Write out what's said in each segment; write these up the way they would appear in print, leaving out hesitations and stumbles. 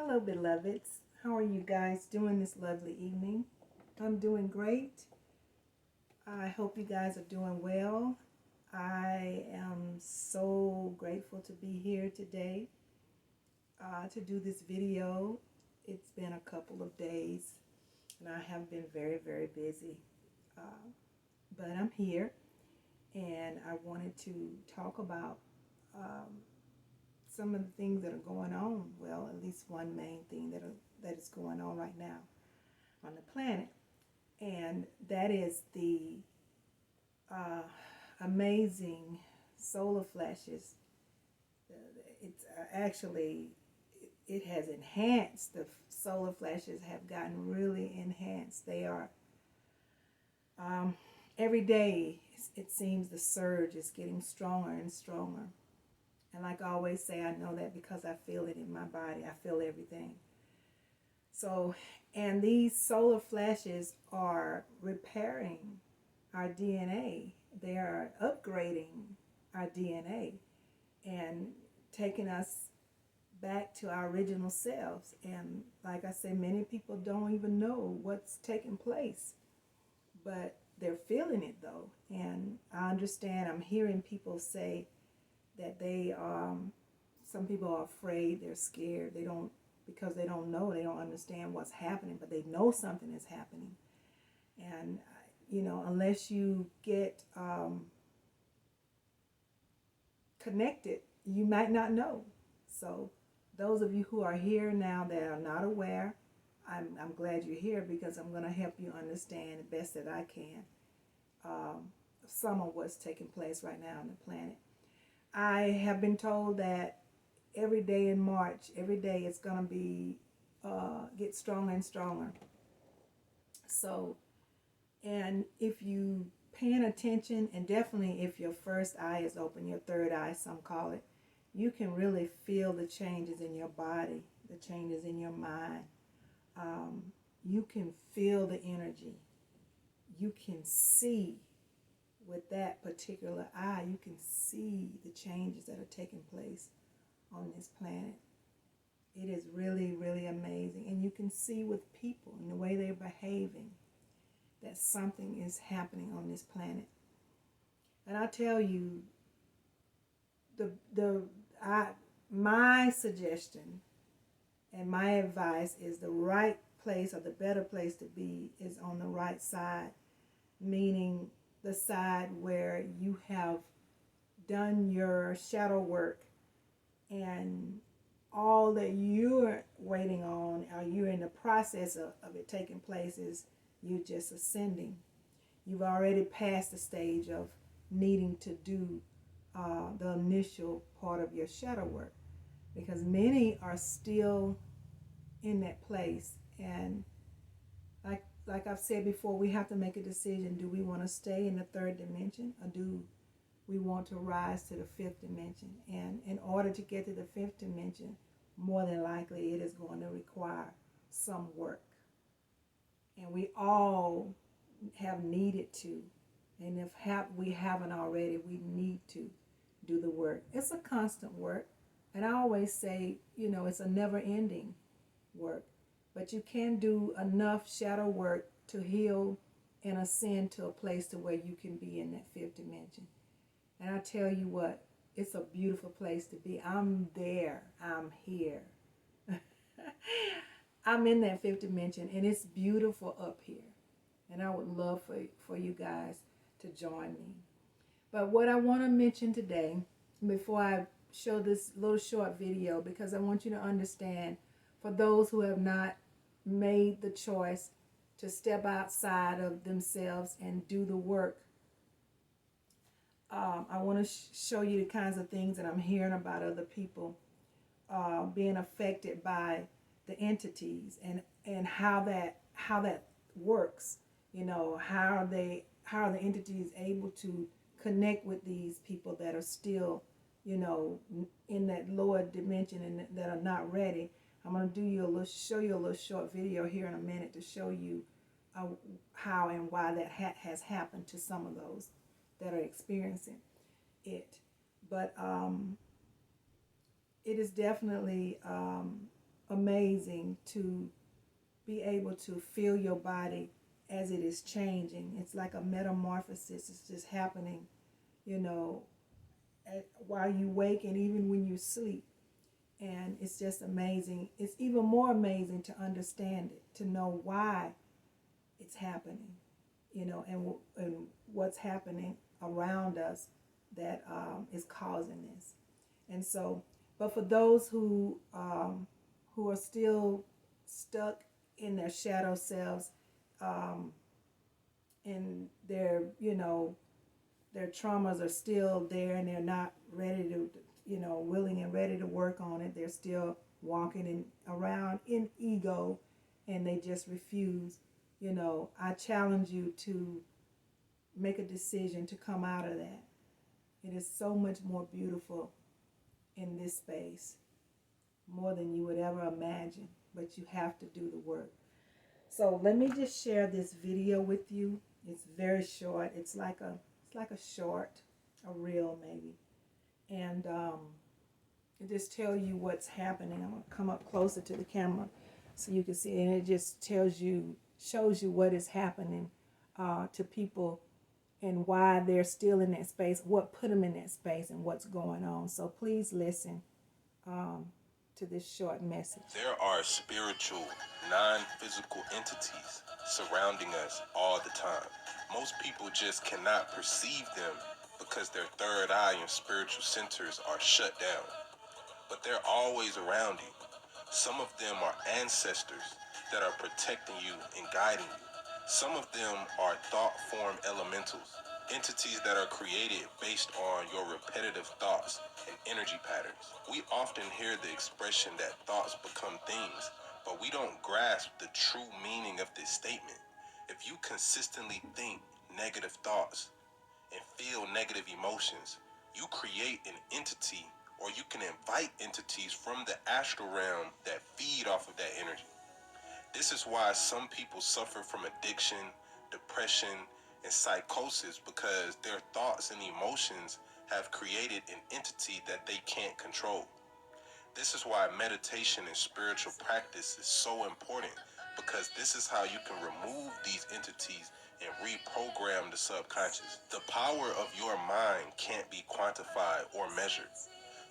Hello, beloveds. How are you guys doing this lovely evening? I'm doing great. I hope you guys are doing well. I am so grateful to be here today to do this video. It's been a couple of days and I have been very, very busy. Uh, but I'm here and I wanted to talk about um, some of the things that are going on. Well, at least one main thing that is going on right now on the planet, and that is the uh, amazing solar flashes. It's actually it has enhanced. The solar flashes have gotten really enhanced. They are um, every day. It seems the surge is getting stronger and stronger. And like I always say, I know that because I feel it in my body. I feel everything. So, and these solar flashes are repairing our DNA. They are upgrading our DNA and taking us back to our original selves. And like I said, many people don't even know what's taking place, but they're feeling it though. And I understand, I'm hearing people say that some people are afraid, they're scared, they don't, because they don't know, they don't understand what's happening, but they know something is happening. And unless you get connected, you might not know. So those of you who are here now that are not aware, I'm glad you're here, because I'm going to help you understand the best that I can some of what's taking place right now on the planet. I have been told that every day in March, every day it's going to be get stronger and stronger. So, and if you paying attention, and definitely if your first eye is open, your third eye, some call it, you can really feel the changes in your body, the changes in your mind. You can feel the energy. You can see with that particular eye, you can see the changes that are taking place on this planet. It is really, really amazing. And you can see with people and the way they're behaving that something is happening on this planet. And I tell you, my suggestion and my advice is the right place, or the better place to be, is on the right side, meaning the side where you have done your shadow work, and all that you're waiting on, or you're in the process of it taking place, is you just ascending. You've already passed the stage of needing to do the initial part of your shadow work, because many are still in that place. And like I've said before, we have to make a decision. Do we want to stay in the third dimension, or do we want to rise to the fifth dimension? And in order to get to the fifth dimension, more than likely it is going to require some work. And we all have needed to. And if we haven't already, we need to do the work. It's a constant work. And I always say, it's a never-ending work. But you can do enough shadow work to heal and ascend to a place to where you can be in that fifth dimension. And I tell you what, it's a beautiful place to be. I'm there. I'm here. I'm in that fifth dimension, and it's beautiful up here. And I would love for you guys to join me. But what I want to mention today, before I show this little short video, because I want you to understand, for those who have not made the choice to step outside of themselves and do the work, I want to show you the kinds of things that I'm hearing about other people being affected by the entities, and how that works. How the entity is able to connect with these people that are still, in that lower dimension and that are not ready. I'm going to show you a little short video here in a minute to show you how and why that has happened to some of those that are experiencing it. But it is definitely amazing to be able to feel your body as it is changing. It's like a metamorphosis. It's just happening, you know, while you wake and even when you sleep. And it's just amazing. It's even more amazing to understand it, to know why it's happening, you know, and what's happening around us that is causing this. And so, but for those who are still stuck in their shadow selves, and their, you know, their traumas are still there and they're not ready to, you know, willing and ready to work on it. They're still walking around in ego and they just refuse. You know, I challenge you to make a decision to come out of that. It is so much more beautiful in this space, more than you would ever imagine, but you have to do the work. So let me just share this video with you. It's very short. It's like a short, a reel maybe. And it just tells you what's happening. I'm going to come up closer to the camera so you can see it. And it just shows you what is happening to people and why they're still in that space, what put them in that space and what's going on. So please listen to this short message. There are spiritual, non-physical entities surrounding us all the time. Most people just cannot perceive them because their third eye and spiritual centers are shut down. But they're always around you. Some of them are ancestors that are protecting you and guiding you. Some of them are thought form elementals, entities that are created based on your repetitive thoughts and energy patterns. We often hear the expression that thoughts become things, but we don't grasp the true meaning of this statement. If you consistently think negative thoughts and feel negative emotions, you create an entity, or you can invite entities from the astral realm that feed off of that energy. This is why some people suffer from addiction, depression, and psychosis, because their thoughts and emotions have created an entity that they can't control. This is why meditation and spiritual practice is so important, because this is how you can remove these entities and reprogram the subconscious. The power of your mind can't be quantified or measured.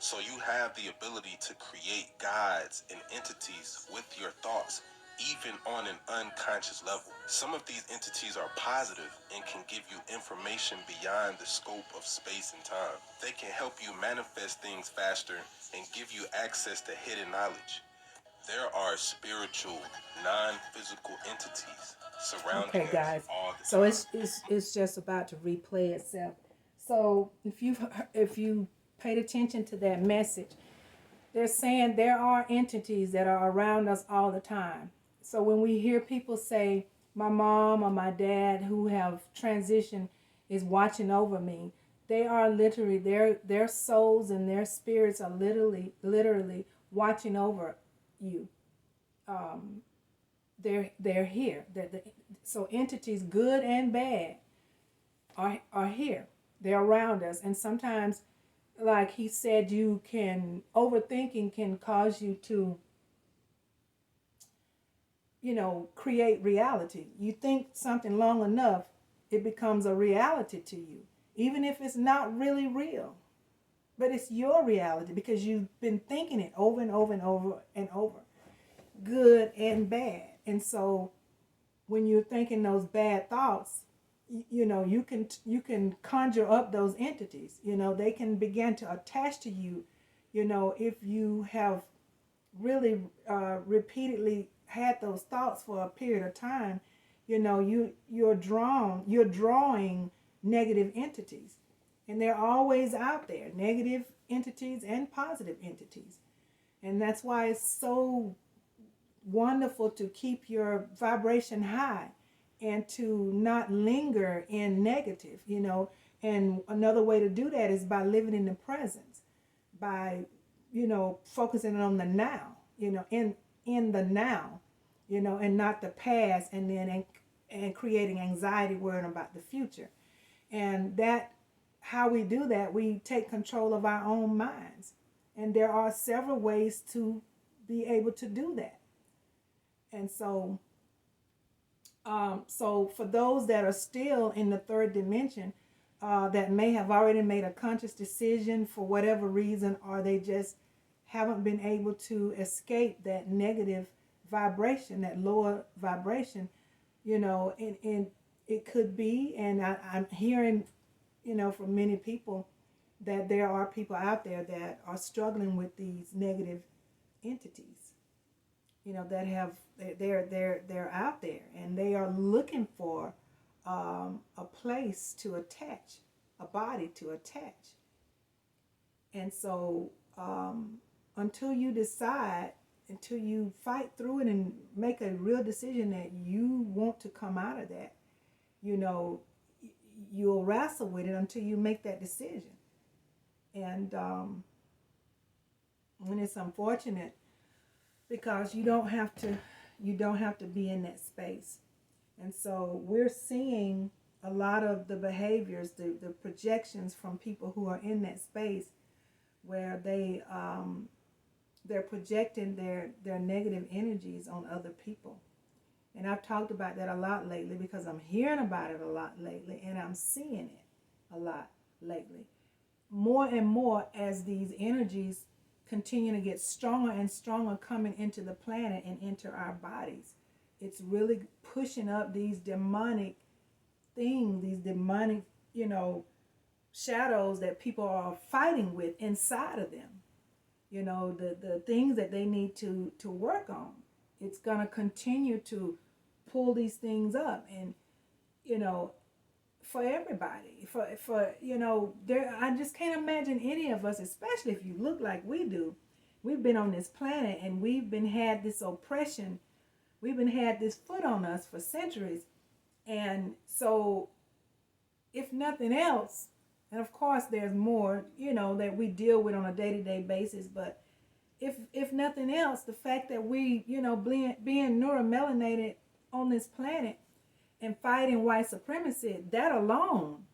So you have the ability to create guides and entities with your thoughts, even on an unconscious level. Some of these entities are positive and can give you information beyond the scope of space and time. They can help you manifest things faster and give you access to hidden knowledge. There are spiritual, non-physical entities surrounding Okay, guys. us all the time. So it's just about to replay itself. So if you paid attention to that message, they're saying there are entities that are around us all the time. So when we hear people say, my mom or my dad who have transitioned is watching over me, they are literally, their souls and their spirits are literally watching over you. They're here. So entities, good and bad, are here. They're around us. And sometimes, like he said, overthinking can cause you to, create reality. You think something long enough, it becomes a reality to you, even if it's not really real. But it's your reality because you've been thinking it over and over and over and over, good and bad. And so when you're thinking those bad thoughts, you can conjure up those entities. They can begin to attach to you, if you have really repeatedly had those thoughts for a period of time. You're drawing negative entities, and they're always out there, negative entities and positive entities. And that's why it's so wonderful to keep your vibration high and to not linger in negative, and another way to do that is by living in the presence, by focusing on the now, in the now, and not the past, and creating anxiety worrying about the future. And that, how we do that, we take control of our own minds. And there are several ways to be able to do that. And so for those that are still in the third dimension, that may have already made a conscious decision for whatever reason, or they just haven't been able to escape that negative vibration, that lower vibration, and it could be, and I'm hearing, from many people that there are people out there that are struggling with these negative entities, that have, they're out there and they are looking for a place to attach, a body to attach. And so until you decide, until you fight through it and make a real decision that you want to come out of that, you'll wrestle with it until you make that decision. And it's unfortunate because you don't have to be in that space. And so we're seeing a lot of the behaviors, the projections from people who are in that space where they're projecting their negative energies on other people. And I've talked about that a lot lately because I'm hearing about it a lot lately, and I'm seeing it a lot lately. More and more as these energies continue to get stronger and stronger coming into the planet and into our bodies. It's really pushing up these demonic things, these demonic, shadows that people are fighting with inside of them. The things that they need to work on. It's going to continue to pull these things up, and for everybody, for there, I just can't imagine any of us, especially if you look like we do. We've been on this planet and we've been had this oppression, we've been had this foot on us for centuries. And so if nothing else, and of course there's more that we deal with on a day-to-day basis, but if nothing else, the fact that we being neuromelanated on this planet and fighting white supremacy, that alone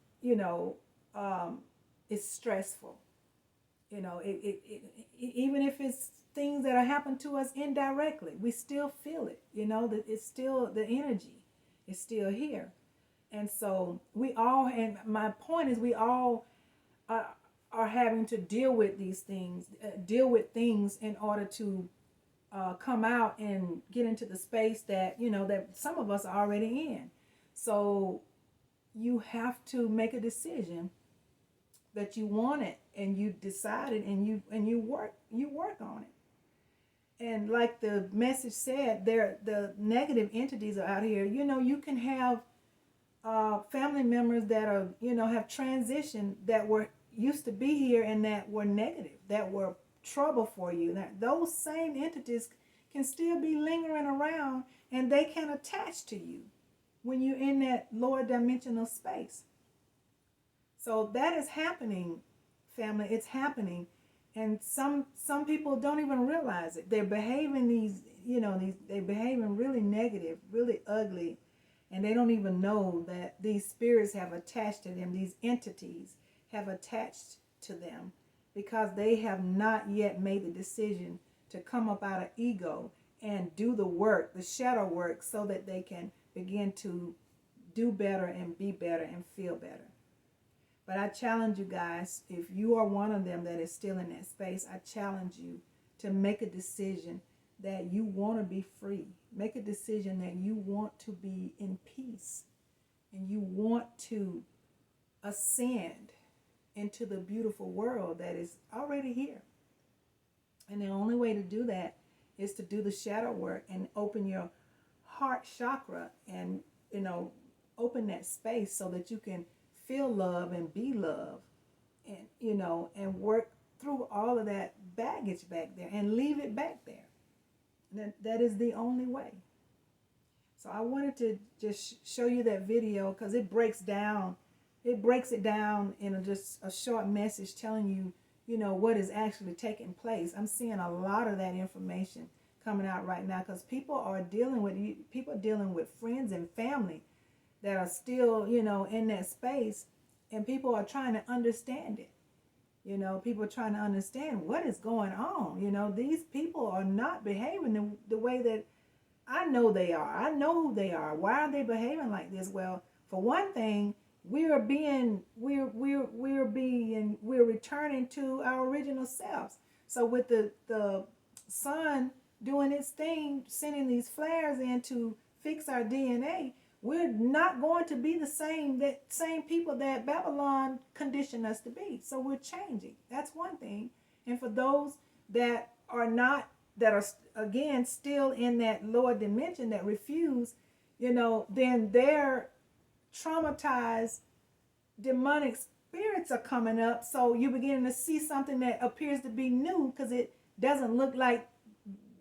is stressful. Even if it's things that are happening to us indirectly, we still feel it. That it's still, the energy is still here. And so we all, and my point is, we all are having to deal with these things, in order to come out and get into the space that that some of us are already in. So you have to make a decision that you want it, and you decide it, and you work on it. And like the message said, the negative entities are out here. You can have family members that are have transitioned, that were used to be here and that were negative, that were trouble for you. Now, those same entities can still be lingering around, and they can attach to you when you're in that lower dimensional space. So that is happening, family. It's happening. And some people don't even realize it. They're behaving they're behaving really negative, really ugly, and they don't even know that these spirits have attached to them, these entities have attached to them, because they have not yet made the decision to come up out of ego and do the work, the shadow work, so that they can begin to do better and be better and feel better. But I challenge you guys, if you are one of them that is still in that space, I challenge you to make a decision that you want to be free. Make a decision that you want to be in peace, and you want to ascend into the beautiful world that is already here. And the only way to do that is to do the shadow work and open your heart chakra, and open that space so that you can feel love and be love, and and work through all of that baggage back there and leave it back there. That is the only way. So I wanted to just show you that video because it breaks it down in just a short message telling you what is actually taking place. I'm seeing a lot of that information coming out right now because people dealing with friends and family that are still in that space, and people are trying to understand it. You know, people are trying to understand what is going on. You know, these people are not behaving the way that I know they are. I know who they are. Why are they behaving like this? Well, for one thing, we're returning to our original selves. So with the sun doing its thing, sending these flares in to fix our DNA, we're not going to be the same people that Babylon conditioned us to be. So we're changing. That's one thing. And for those that are not, that are again still in that lower dimension, that refuse, you know, then their traumatized demonic spirits are coming up. So you're beginning to see something that appears to be new because it doesn't look like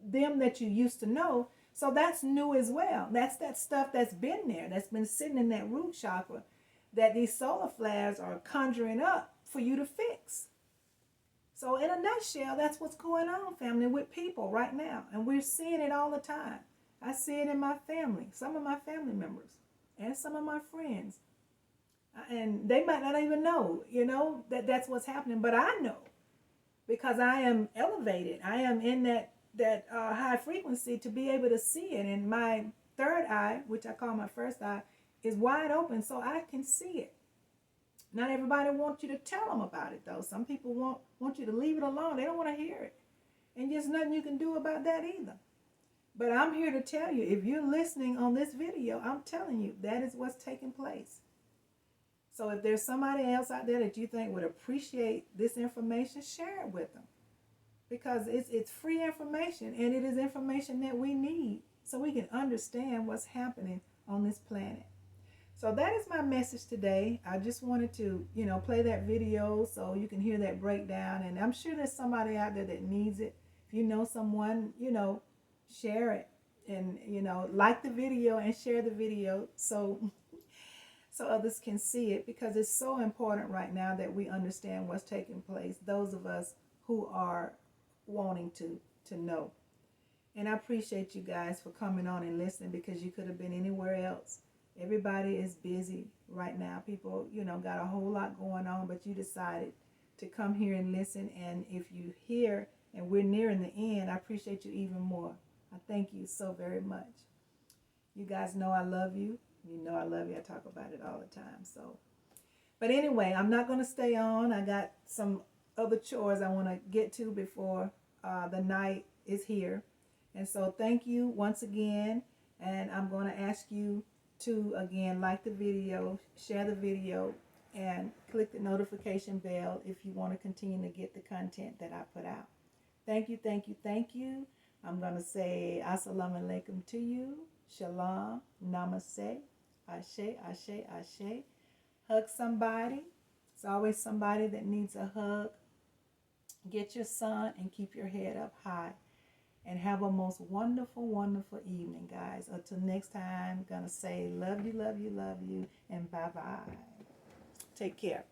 them that you used to know. So that's new as well. That's that stuff that's been there, that's been sitting in that root chakra, that these solar flares are conjuring up for you to fix. So in a nutshell, that's what's going on, family, with people right now. And we're seeing it all the time. I see it in my family, some of my family members, and some of my friends. And they might not even know, you know, that that's what's happening. But I know, because I am elevated. I am in that high frequency to be able to see it. And my third eye, which I call my first eye, is wide open so I can see it. Not everybody wants you to tell them about it, though. Some people want you to leave it alone. They don't want to hear it. And there's nothing you can do about that either. But I'm here to tell you, if you're listening on this video, I'm telling you, that is what's taking place. So if there's somebody else out there that you think would appreciate this information, share it with them. Because it's free information, and it is information that we need so we can understand what's happening on this planet. So that is my message today. I just wanted to, you know, play that video so you can hear that breakdown. And I'm sure there's somebody out there that needs it. If you know someone, you know, share it. And, you know, like the video and share the video so others can see it, because it's so important right now that we understand what's taking place, those of us who are wanting to know. And I appreciate you guys for coming on and listening, because you could have been anywhere else. Everybody is busy right now. People, you know, got a whole lot going on, but you decided to come here and listen. And if you hear and we're nearing the end, I appreciate you even more. I thank you so very much. You guys know I love you. You know I love you. I talk about it all the time. So, but anyway, I'm not going to stay on. I got some other chores I want to get to before the night is here. And so thank you once again. And I'm going to ask you to, again, like the video, share the video, and click the notification bell if you want to continue to get the content that I put out. Thank you, thank you, thank you. I'm going to say assalamu alaikum to you. Shalom, namaste, ashe, ashe, ashe. Hug somebody. It's always somebody that needs a hug. Get your sun and keep your head up high. And have a most wonderful, wonderful evening, guys. Until next time, I'm going to say love you, love you, love you, and bye-bye. Take care.